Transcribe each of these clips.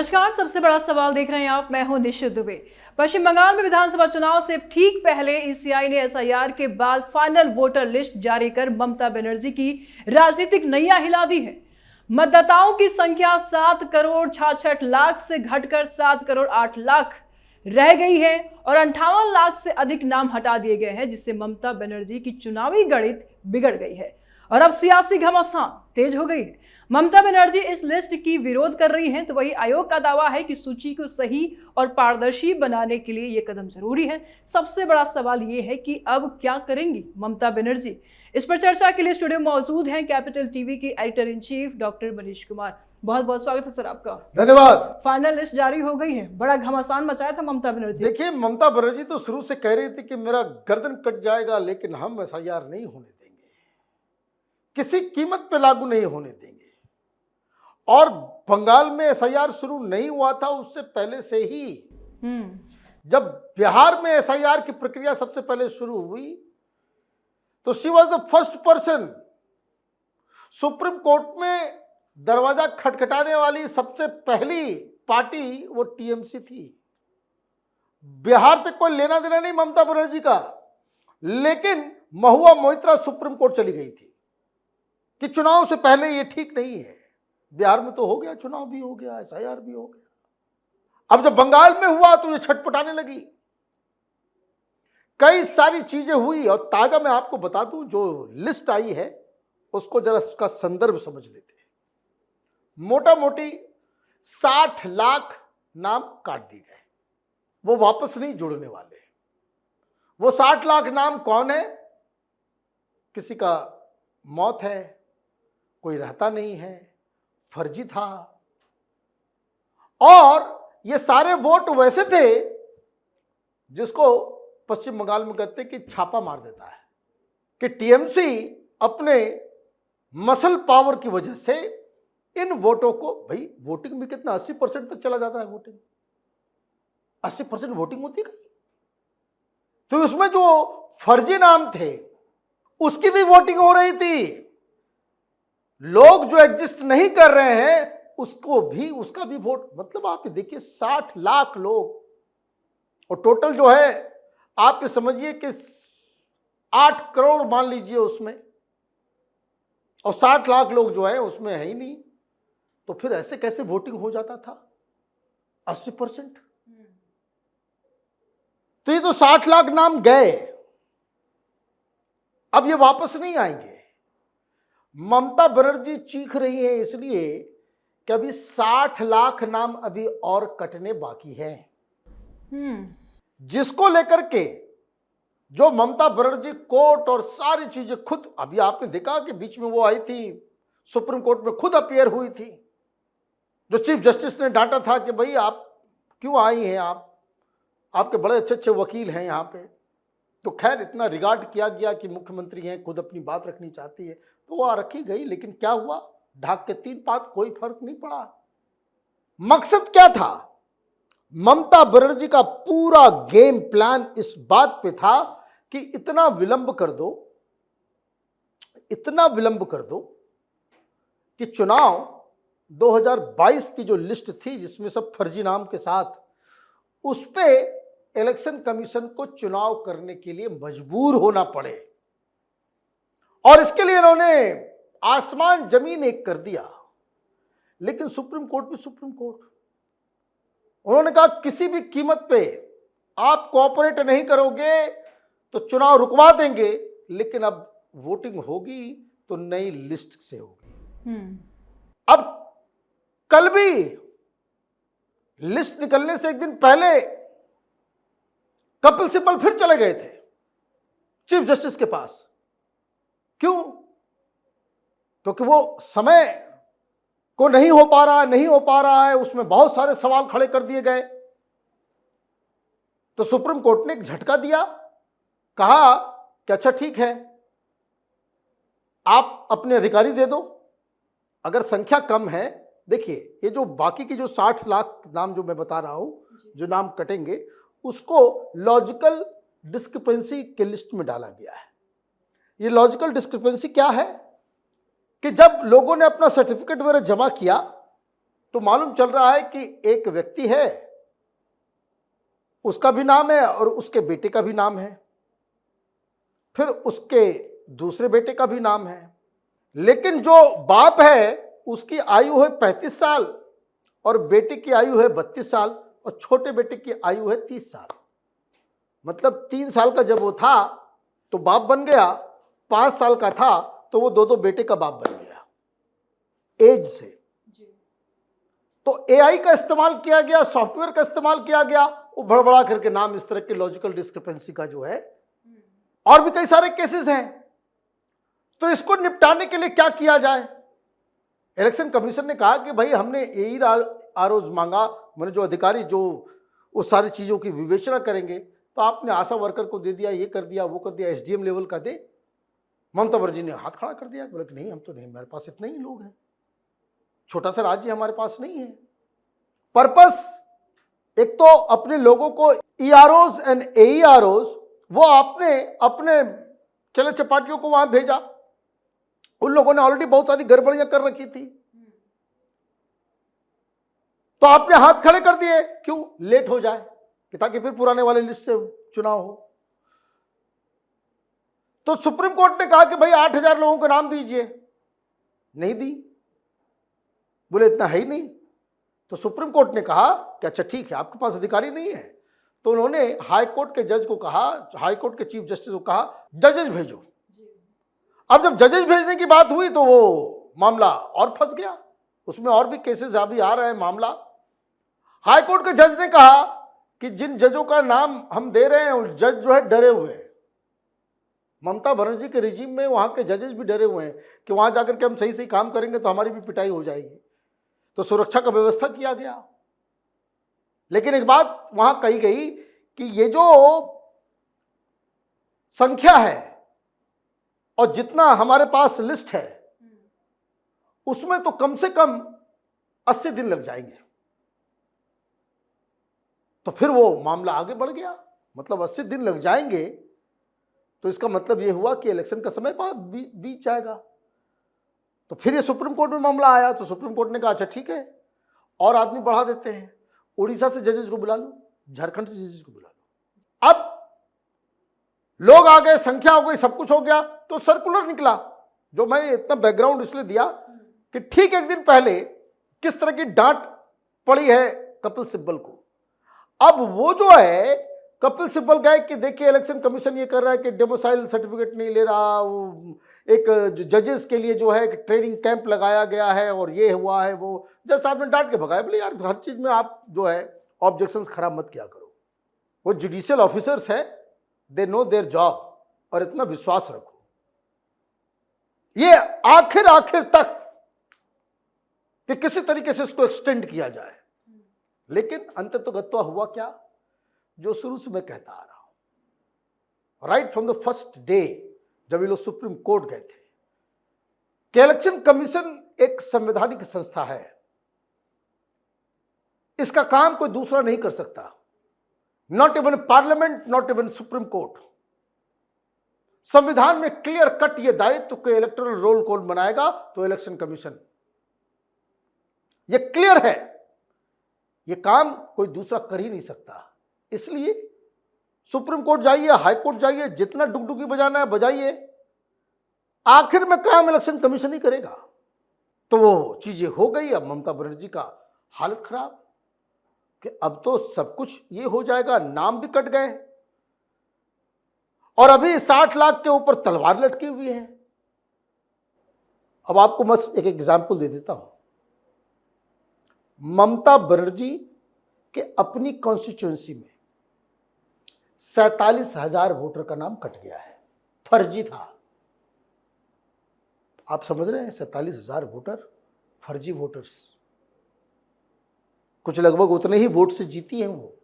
नमस्कार। सबसे बड़ा सवाल देख रहे हैं आप, मैं हूं निशित दुबे। पश्चिम बंगाल में विधानसभा चुनाव से ठीक पहले ईसीआई ने एसआईआर के बाद फाइनल वोटर लिस्ट जारी कर ममता बनर्जी की राजनीतिक नैया हिला दी है। मतदाताओं की संख्या 7 करोड़ 66 लाख से घटकर 7 करोड़ 8 लाख रह गई है और 58 लाख से अधिक नाम हटा दिए गए हैं, जिससे ममता बनर्जी की चुनावी गणित बिगड़ गई है और अब सियासी घमासान तेज हो गई है। ममता बनर्जी इस लिस्ट की विरोध कर रही हैं, तो वही आयोग का दावा है कि सूची को सही और पारदर्शी बनाने के लिए यह कदम जरूरी है। सबसे बड़ा सवाल यह है कि अब क्या करेंगी ममता बनर्जी। इस पर चर्चा के लिए स्टूडियो में मौजूद हैं कैपिटल टीवी के editor in chief doctor Manish Kumar. बहुत बहुत स्वागत है सर आपका। धन्यवाद। फाइनल लिस्ट जारी हो गई है, बड़ा घमासान मचाया था ममता बनर्जी। देखिए, ममता बनर्जी तो शुरू से कह रही थी कि मेरा गर्दन कट जाएगा, लेकिन हम एसआईआर नहीं होने देंगे, किसी कीमत पे लागू नहीं होने देंगे। और बंगाल में एसआईआर शुरू नहीं हुआ था, उससे पहले से ही जब बिहार में एसआईआर की प्रक्रिया सबसे पहले शुरू हुई तो she was the first person. Supreme court में दरवाजा खटखटाने वाली सबसे पहली पार्टी वो टीएमसी थी। बिहार से कोई लेना देना नहीं ममता बनर्जी का, लेकिन महुआ मोइत्रा सुप्रीम कोर्ट चली गई थी कि चुनाव से पहले ये ठीक नहीं है। बिहार में तो हो गया, चुनाव भी हो गया, एसआईआर भी हो गया। अब जब बंगाल में हुआ तो ये छटपटाने लगी, कई सारी चीजें हुई। और ताजा मैं आपको बता दूं, जो लिस्ट आई है उसको जरा उसका संदर्भ समझ लेते हैं। मोटा मोटी 60 लाख नाम काट दिए गए, वो वापस नहीं जुड़ने वाले। वो 60 लाख नाम कौन है? किसी का मौत है, कोई रहता नहीं है, फर्जी था। और ये सारे वोट वैसे थे जिसको पश्चिम बंगाल में कहते हैं कि छापा मार देता है, कि टीएमसी अपने मसल पावर की वजह से इन वोटों को, भाई वोटिंग में कितना 80% तक चला जाता है। वोटिंग 80% वोटिंग होती है, तो उसमें जो फर्जी नाम थे उसकी भी वोटिंग हो रही थी। लोग जो एग्जिस्ट नहीं कर रहे हैं उसको भी, उसका भी वोट, मतलब आप देखिए 60 लाख लोग। और टोटल जो है आप ये समझिए कि 8 करोड़ मान लीजिए उसमें, और 60 लाख लोग जो है उसमें है ही नहीं। तो फिर ऐसे कैसे वोटिंग हो जाता था 80%? तो ये तो 60 लाख नाम गए, अब ये वापस नहीं आएंगे। ममता बनर्जी चीख रही है इसलिए कि अभी 60 लाख नाम अभी और कटने बाकी हैं, जिसको लेकर के जो ममता बनर्जी कोर्ट और सारी चीजें खुद, अभी आपने देखा कि बीच में वो आई थी सुप्रीम कोर्ट में, खुद अपीयर हुई थी। जो चीफ जस्टिस ने डांटा था कि भाई आप क्यों आई हैं, आपके बड़े अच्छे अच्छे वकील हैं यहाँ पे। तो खैर इतना रिगार्ड किया गया कि मुख्यमंत्री हैं, खुद अपनी बात रखनी चाहती है, तो वो रखी गई। लेकिन क्या हुआ? ढाक के 3 पात, कोई फर्क नहीं पड़ा। मकसद क्या था? ममता बनर्जी का पूरा गेम प्लान इस बात पे था कि इतना विलंब कर दो, इतना विलंब कर दो कि चुनाव 2022 की जो लिस्ट थी जिसमें सब फर्जी नाम के साथ, उस पे इलेक्शन कमीशन को चुनाव करने के लिए मजबूर होना पड़े। और इसके लिए इन्होंने आसमान जमीन एक कर दिया। लेकिन सुप्रीम कोर्ट भी सुप्रीम कोर्ट, उन्होंने कहा किसी भी कीमत पे आप कोऑपरेट नहीं करोगे तो चुनाव रुकवा देंगे, लेकिन अब वोटिंग होगी तो नई लिस्ट से होगी। अब कल भी लिस्ट निकलने से एक दिन पहले कपिल सिब्बल फिर चले गए थे चीफ जस्टिस के पास। क्यों? क्योंकि वो समय को नहीं हो पा रहा है, उसमें बहुत सारे सवाल खड़े कर दिए गए। तो सुप्रीम कोर्ट ने एक झटका दिया, कहा कि अच्छा ठीक है, आप अपने अधिकारी दे दो, अगर संख्या कम है। देखिए ये जो बाकी की जो 60 लाख नाम जो मैं बता रहा हूं, जो नाम कटेंगे, उसको लॉजिकल डिस्क्रिपेंसी के लिस्ट में डाला गया है। ये लॉजिकल डिस्क्रिपेंसी क्या है कि जब लोगों ने अपना सर्टिफिकेट वगैरह जमा किया तो मालूम चल रहा है कि एक व्यक्ति है, उसका भी नाम है और उसके बेटे का भी नाम है, फिर उसके दूसरे बेटे का भी नाम है, लेकिन जो बाप है उसकी आयु है 35 साल और बेटे की आयु है 32 साल और छोटे बेटे की आयु है 30 साल। मतलब 3 साल का जब वो था तो बाप बन गया, 5 साल का था तो वो दो बेटे का बाप बन गया एज से। तो एआई का इस्तेमाल किया गया, सॉफ्टवेयर का इस्तेमाल किया गया, वो भड़बड़ा करके नाम, इस तरह के लॉजिकल डिस्क्रिपेंसी का जो है, और भी कई सारे केसेस हैं। तो इसको निपटाने के लिए क्या किया जाए? इलेक्शन कमीशन ने कहा कि भाई हमने एई आरओज मांगा, मैंने जो अधिकारी जो उस सारी चीज़ों की विवेचना करेंगे, तो आपने आशा वर्कर को दे दिया, ये कर दिया, वो कर दिया, एसडीएम लेवल का दे। ममता बनर्जी ने हाथ खड़ा कर दिया, बोले कि नहीं, हम तो नहीं, मेरे पास इतने ही लोग हैं, छोटा सा राज्य हमारे पास नहीं है। पर्पस एक तो अपने लोगों को ईआरओज एंड एईआरओज, वो आपने अपने चले चपाटियों को वहां भेजा, उन लोगों ने ऑलरेडी बहुत सारी गड़बड़ियां कर रखी थी, तो आपने हाथ खड़े कर दिए, क्यों लेट हो जाए, कि ताकि फिर पुराने वाले लिस्ट से चुनाव हो। तो सुप्रीम कोर्ट ने कहा कि भाई 8,000 लोगों के नाम दीजिए, नहीं दी, बोले इतना है ही नहीं। तो सुप्रीम कोर्ट ने कहा कि अच्छा ठीक है, आपके पास अधिकारी नहीं है, तो उन्होंने हाई कोर्ट के जज को कहा, हाई कोर्ट के चीफ जस्टिस को कहा जजेस भेजो। अब जब जजेस भेजने की बात हुई तो वो मामला और फंस गया, उसमें और भी केसेस अभी आ रहे हैं मामला। हाई कोर्ट के जज ने कहा कि जिन जजों का नाम हम दे रहे हैं, उस जज जो है डरे हुए हैं। ममता बनर्जी के रिजीम में वहां के जजेस भी डरे हुए हैं कि वहां जाकर के हम सही सही काम करेंगे तो हमारी भी पिटाई हो जाएगी, तो सुरक्षा का व्यवस्था किया गया। लेकिन एक बात वहां कही गई कि ये जो संख्या है और जितना हमारे पास लिस्ट है, उसमें तो कम से कम 80 दिन लग जाएंगे। तो फिर वो मामला आगे बढ़ गया, मतलब 80 दिन लग जाएंगे, तो इसका मतलब ये हुआ कि इलेक्शन का समय बाद बीत जाएगा। तो फिर ये सुप्रीम कोर्ट में मामला आया, तो सुप्रीम कोर्ट ने कहा अच्छा ठीक है, और आदमी बढ़ा देते हैं, उड़ीसा से जजेस को बुला लो, झारखंड से जजेस को बुला लो। अब लोग आ गए, संख्या हो गई, सब कुछ हो गया, तो सर्कुलर निकला, जो मैंने इतना बैकग्राउंड इसलिए दिया कि ठीक एक दिन पहले किस तरह की डांट पड़ी है कपिल सिब्बल को। अब वो जो है, कपिल सिब्बल गए कि देखिए इलेक्शन कमीशन ये कर रहा है कि डोमिसाइल सर्टिफिकेट नहीं ले रहा, वो एक जजेस के लिए जो है एक ट्रेनिंग कैंप लगाया गया है और ये हुआ है वो, जज साहब ने डांट के भगाया, बोले यार हर चीज़ में आप जो है ऑब्जेक्शंस खराब मत किया करो, वो जुडिशियल ऑफिसर्स हैं, दे नो देयर जॉब, और इतना विश्वास रखो। ये आखिर तक कि किसी तरीके से इसको एक्सटेंड किया जाए, लेकिन अंततोगत्वा हुआ क्या, जो शुरू से मैं कहता आ रहा हूं, right from the first day जब ये लोग सुप्रीम कोर्ट गए थे, कि इलेक्शन कमीशन एक संवैधानिक संस्था है, इसका काम कोई दूसरा नहीं कर सकता, not even parliament, not even supreme court. संविधान में क्लियर कट ये दायित्व कि इलेक्टोरल रोल कौन बनाएगा, तो इलेक्शन कमीशन, ये क्लियर है, ये काम कोई दूसरा कर ही नहीं सकता। इसलिए सुप्रीम कोर्ट जाइए, हाई कोर्ट जाइए, जितना डुगडुगी बजाना है बजाइए, आखिर में काम इलेक्शन कमीशन ही करेगा। तो वो चीजें हो गई। अब ममता बनर्जी का हालत खराब कि अब तो सब कुछ ये हो जाएगा, नाम भी कट गए, और अभी 60 लाख के ऊपर तलवार लटकी हुई है। अब आपको मैं एक एग्जाम्पल दे देता हूं। ममता बनर्जी के अपनी कॉन्स्टिट्यूएंसी में 47,000 वोटर का नाम कट गया है, फर्जी था। आप समझ रहे हैं, 47,000 वोटर फर्जी वोटर्स, कुछ लगभग उतने ही वोट से जीती हैं वो।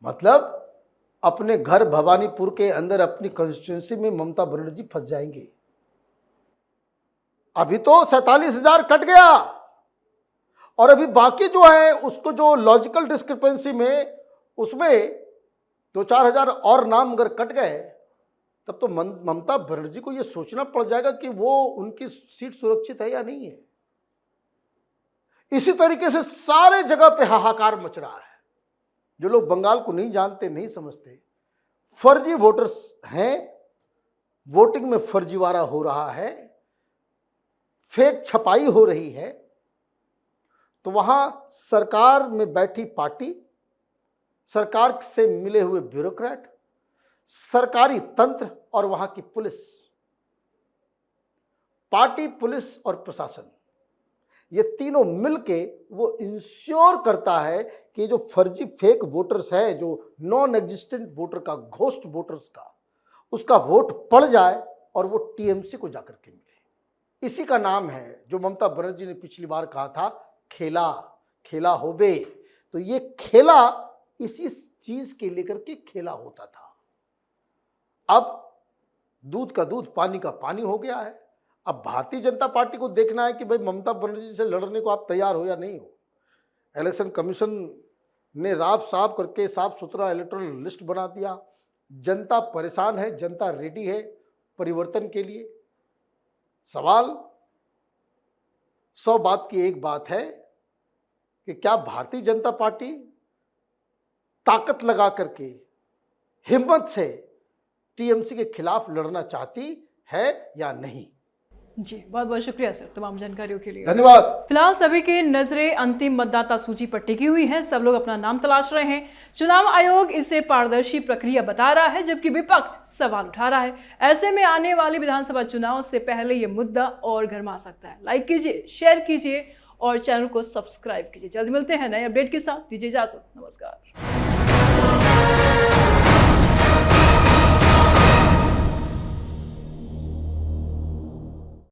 मतलब अपने घर भवानीपुर के अंदर अपनी कॉन्स्टिट्यूएंसी में ममता बनर्जी फंस जाएंगे। अभी तो 47,000 कट गया, और अभी बाकी जो है उसको जो लॉजिकल डिस्क्रिपेंसी में, उसमें 2-4 हजार और नाम अगर कट गए, तब तो ममता बनर्जी को यह सोचना पड़ जाएगा कि वो उनकी सीट सुरक्षित है या नहीं है। इसी तरीके से सारे जगह पे हाहाकार मच रहा है। जो लोग बंगाल को नहीं जानते, नहीं समझते, फर्जी वोटर्स हैं, वोटिंग में फर्जीवाड़ा हो रहा है, फेक छपाई हो रही है, तो वहां सरकार में बैठी पार्टी, सरकार से मिले हुए ब्यूरोक्रेट, सरकारी तंत्र और वहां की पुलिस, पार्टी, पुलिस और प्रशासन, ये तीनों मिलके वो इंश्योर करता है कि जो फर्जी फेक वोटर्स हैं, जो नॉन एग्जिस्टेंट वोटर का, घोस्ट वोटर्स का, उसका वोट पड़ जाए और वो टीएमसी को जाकर के मिले। इसी का नाम है जो ममता बनर्जी ने पिछली बार कहा था, खेला खेला होबे। तो ये खेला इसी चीज के लेकर के खेला होता था। अब दूध का दूध, पानी का पानी हो गया है। अब भारतीय जनता पार्टी को देखना है कि भाई ममता बनर्जी से लड़ने को आप तैयार हो या नहीं हो। इलेक्शन कमीशन ने राब साफ करके साफ सुथरा इलेक्टोरल लिस्ट बना दिया। जनता परेशान है, जनता रेडी है परिवर्तन के लिए। सवाल 100 बात की एक बात है कि क्या भारतीय जनता पार्टी ताकत लगा करके, हिम्मत से टीएमसी के खिलाफ लड़ना चाहती है या नहीं। जी, बहुत बहुत शुक्रिया सर तमाम जानकारियों के लिए। धन्यवाद। फिलहाल सभी की नजरें अंतिम मतदाता सूची पर टिकी हुई हैं। सब लोग अपना नाम तलाश रहे हैं। चुनाव आयोग इसे पारदर्शी प्रक्रिया बता रहा है, जबकि विपक्ष सवाल उठा रहा है। ऐसे में आने वाले विधानसभा चुनाव से पहले ये मुद्दा और गर्मा सकता है। लाइक कीजिए, शेयर कीजिए और चैनल को सब्सक्राइब कीजिए। जल्द मिलते हैं नए अपडेट के साथ। दीजिए इजाजत। नमस्कार।